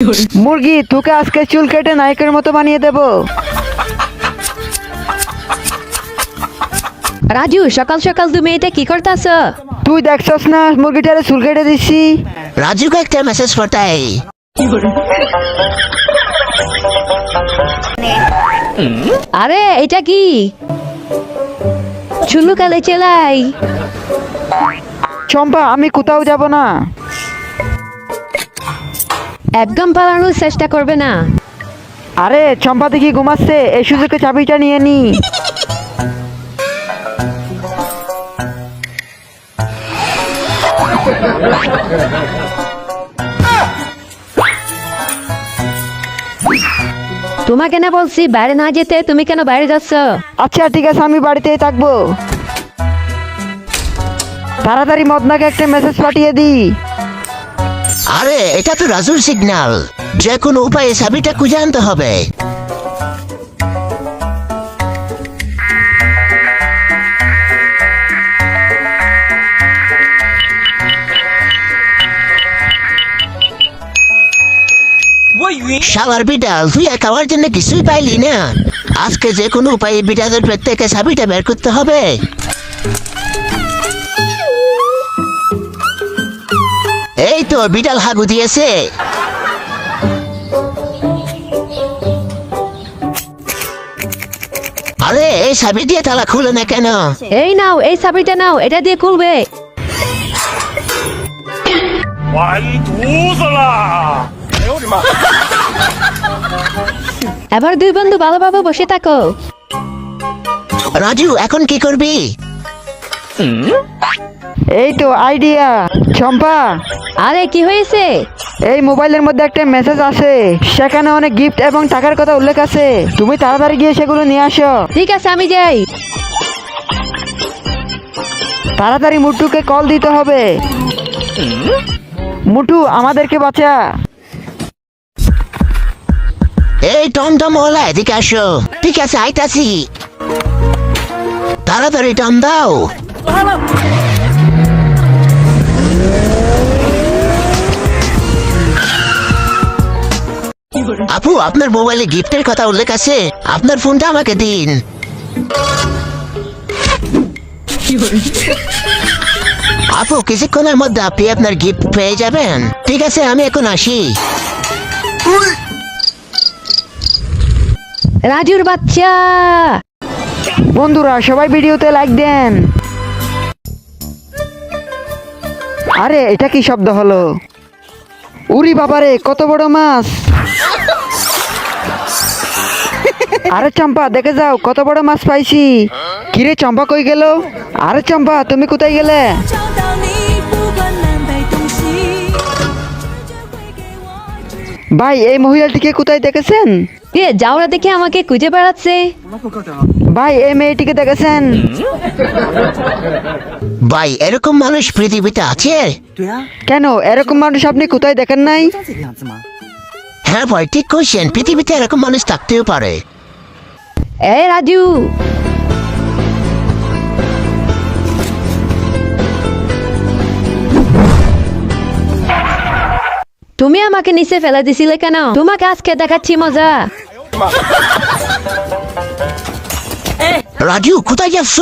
মুরগি, তোকে আজকে চুল কেটে নায়কের মতো বানিয়ে দেব। রাজু, সকাল সকাল তুমি এটা কি করতেছ? তুই দেখছস না মুরগিটারে চুল কেটে দিচ্ছি। राजू को एक मैसेज पड़ता है। আরে এটা কি? চুলু কালে চেলাই। চম্পা, আমি কোথাও যাব না। একদম পালানোর চেষ্টা করবে না। আরে চম্পা দেখি ঘুমাচ্ছে, এই সুযোগে চাবিটা নিয়ে নি। তোমাকে না বলছি বাইরে না যেতে, তুমি কেন বাইরে যাচ্ছ? আচ্ছা ঠিক আছে, আমি বাড়িতেই থাকবো। তাড়াতাড়ি মদনাকে একটা মেসেজ পাঠিয়ে দি। আরে এটা তো রাজুর সিগন্যাল, যে কোনো উপায়ে চাবিটা খুঁজে আনতে হবে। শালার বিড়াল, তুই খাওয়ার জন্য কিছুই পাইলি না। আজকে যে কোনো উপায়ে বিড়ালের পেট থেকে চাবিটা বের করতে হবে। এই তো বিড়াল হাগু দিয়েছে। আরে এই চাবি দিয়ে তালা খুলে না কেন? এই নাও, এই চাবিটা নাও, এটা দিয়ে খুলবে। 完犊子了！哎呦我的妈！ এবার দুই বন্ধু ভালোভাবে বসে থাকো। রাজু, এখন কি করবি? এই তো আইডিয়া। চম্পা, আরে কি হয়েছে? এই মোবাইলের মধ্যে একটা মেসেজ আছে, সেখানে অনেক গিফট এবং টাকার কথা উল্লেখ আছে। তুমি তাড়াতাড়ি গিয়ে সেগুলো নিয়ে আসো। ঠিক আছে, আমি যাই। তাড়াতাড়ি মুটুকে কল দিতে হবে। মুটু, আমাদেরকে বাঁচা। এই টমটম ওলা, এদিকে আসো। ঠিক আছে, আইতাছি। তাড়াতাড়ি টম দাও। আপু, আপনার মোবাইলে গিফটের কথা উল্লেখ আছে, আপনার ফোনটা আমাকে দিন। আপু, কিছুক্ষণের মধ্যে আপনি আপনার গিফট পেয়ে যাবেন। ঠিক আছে, আমি এখন আসি। রাজুর বাচ্চা। বন্ধুরা সবাই ভিডিওতে লাইক দেন। আরে এটা কি শব্দ হলো? উরি বাবারে, কত বড় মাছ! আরে চম্পা, দেখে যাও কত বড় মাছ পাইছি। কিরে চম্পা, কই গেল? আরে চম্পা, তুমি কোথায় গেলে? 找到你，不管南北东西。 ভাই, এই মহিলাটিকে কোথায় দেখেছেন? কে যাওরা দেখে আমাকে খুঁজে বেড়াচ্ছে। ভাই, এই মেয়েটিকে দেখেছেন? ভাই, এরকম মানুষ পৃথিবীতে আছে? 对啊， কেন, এরকম মানুষ আপনি কোথায় দেখেন নাই? 像这个样子吗？ হ্যাঁ ভাই, ঠিক কইছেন, পৃথিবীতে এরকম মানুষ থাকতেও পারে। এই রাজু, তুমি আমাকে নিচে ফেলে দিছিলে কেন? তোমাকে আজকে দেখাচ্ছি মজা। রাজু, কোথায় যাচ্ছ?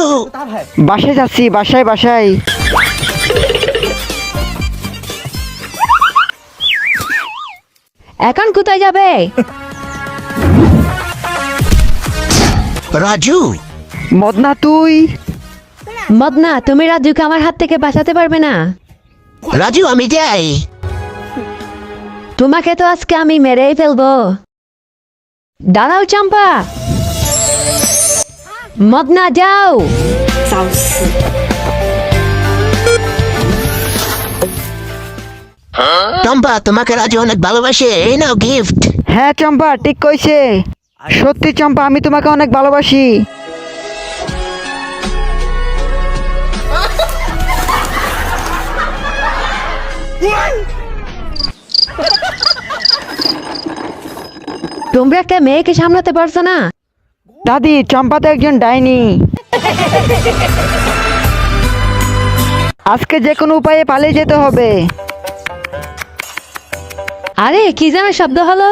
বাসায় যাচ্ছি, বাসায় বাসায়। এখন কোথায় যাবে? রাজু, মদনা তুই? মদনা, তুমি রাজুকে আমার হাত থেকে বাঁচাতে পারবে না। রাজু আমি যাই। তোমাকে তো আজকে আমি মেরেই ফেলবো। দাঁড়াও চম্পা। মদনা যাও। 找死！ টম্পা, তোমাকে রাজু অনেক ভালোবাসে, এই নাও গিফট। হ্যাঁ চম্পা, ঠিক কইছে। সত্যি চম্পা, আমি তোমাকে অনেক ভালোবাসি। তোমরা একটা মেয়েকে সামলাতে পারছো না? দাদি, চম্পা তো একজন ডাইনি। আজকে যে কোনো উপায়ে পালিয়ে যেতে হবে। আরে কি যেন শব্দ হলো?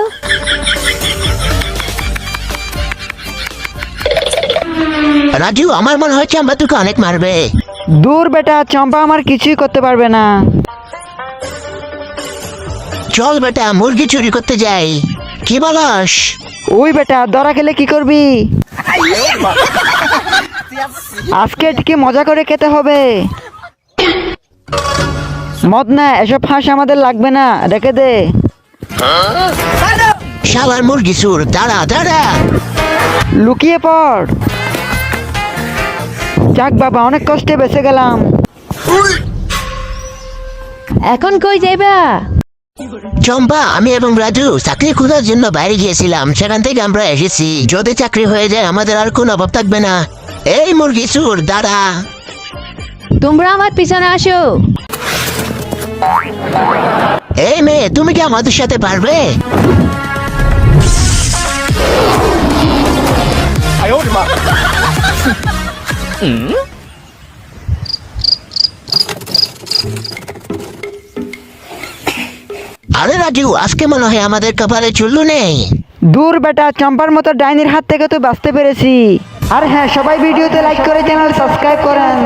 রাজু আমার মনে হয় চম্পা তোকে অনেক মারবে। দূর বেটা, চম্পা আমার কিছুই করতে পারবে না। চল বেটা মুরগি চুরি করতে যাই, কি বলস? ওই বেটা, ধরা খেলে কি করবি? আজকে কি মজা করে খেতে হবে। মদ না, এসব ফাঁস আমাদের লাগবে না, রেখে দে। শালার মুরগি চুর, দাঁড়া দাঁড়া। লুকিয়ে পড়। যাক বাবা, অনেক কষ্টে বেঁচে গেলাম। এখন কই যাইবা? চম্পা, আমি এবং রাজু চাকরি খোঁজার জন্য বাইরে গিয়েছিলাম, সেখান থেকে আমরা এসেছি। যদি চাকরি হয়ে যায় আমাদের আর কোনো অভাব থাকবে না। এই মুরগি চুর, দাঁড়া। তোমরা আমার পিছনে আসো। এই মেয়ে, তুমি কি আমাদের সাথে পারবে? আরে রাজু, আজকে মনে হয় আমাদের কপালে চুল্লু নেই। দূর বেটা, চম্পার মতো ডাইনির হাত থেকে তো বাঁচতে পেরেছি। আর হ্যাঁ, সবাই ভিডিওতে লাইক করে চ্যানেল সাবস্ক্রাইব করেন।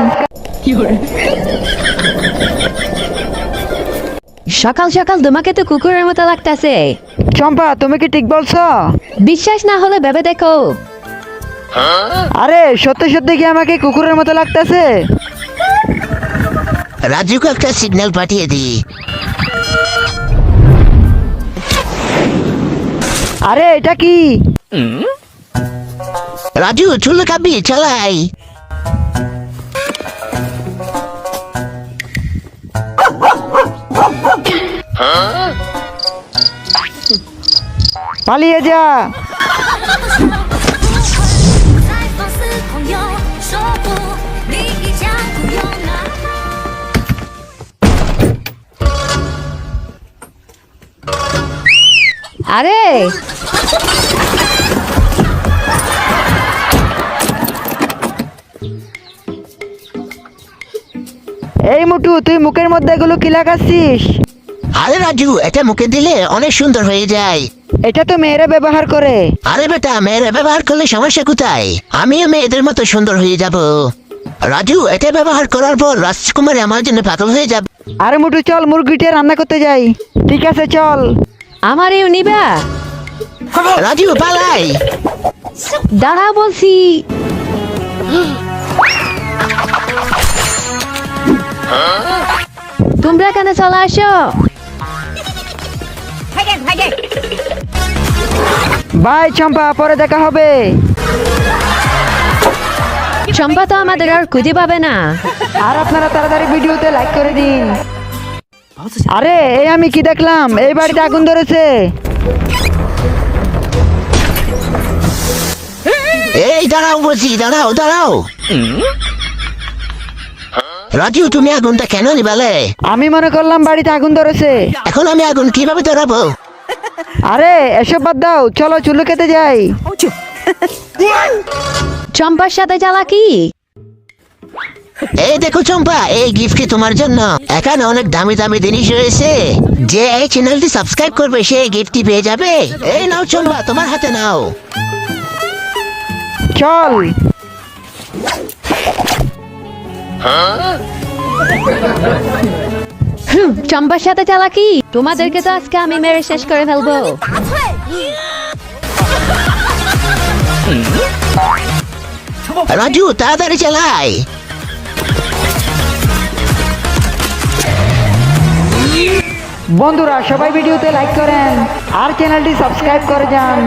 সকাল সকাল তোমাকে তো কুকুরের মতো লাগতেছে। চম্পা, তুমি কি ঠিক বলছো? বিশ্বাস না হলে ভেবে দেখো। আরে সত্যি সত্যি কি আমাকে কুকুরের মতো লাগতেছে? রাজুকে একটা সিগন্যাল পাঠিয়ে দি। আরে এটা কি? রাজু চুল্লু খাবি, চালাই। পালিয়ে যা। 才放肆狂游，说不，你一将不用拿。 আরে এই মুটু, তুই মুখের মধ্যে এগুলো কি লাগাচ্ছিস? আরে রাজু, এটা মুখে দিলে অনেক সুন্দর হয়ে যায়। এটা তো মেয়েরা ব্যবহার করে। আরে বেটা, মেয়েরা ব্যবহার করলে সমস্যা কোথায়? আমিও মেয়েদের মতো সুন্দর হয়ে যাব। রাজু, এটা ব্যবহার করার পর রাজকুমারী আমার জন্য পাগল হয়ে যাবে। আরে মুটু, চল মুরগিটা রান্না করতে যাই। ঠিক আছে চল। আমারেও নিবা? রাজু পালাই। দাঁড়াও বলছি। তোমরা কেন চলে আসো? বাই চম্পা, পরে দেখা হবে। চম্পা তো আমাদের আর খুঁজে পাবে না। আর আপনারা তাড়াতাড়ি ভিডিওতে লাইক করে দিন। আরে এই আমি কি দেখলাম? এই বাড়িতে আগুন ধরেছে। এই দাঁড়াও বলছি, দাঁড়াও দাঁড়াও। রাজু, তুমি আগুনটা কেন নিবালে? আমি মনে করলাম বাড়িতে আগুন ধরেছে। এখন আমি আগুন কিভাবে ধরাবো? আরে এসব বাদ দাও, চলো চুল্লু খেতে যাই। চম্পার সাথে চালাকি। এই দেখো চম্পা, এই গিফটটি তোমার জন্য। এখানে অনেক দামি দামি জিনিস রয়েছে। যে এই চ্যানেলটি সাবস্ক্রাইব করবে সে এই গিফটটি পেয়ে যাবে। এই নাও চম্পা, তোমার হাতে নাও। চল। চম্পার সাথে চালাকি। তোমাদেরকে তো আজকে আমি মেরে শেষ করে ফেলবো। রাজু তাড়াতাড়ি চালাই। বন্ধুরা, সবাই ভিডিওতে লাইক করেন আর চ্যানেলটি সাবস্ক্রাইব করে যান।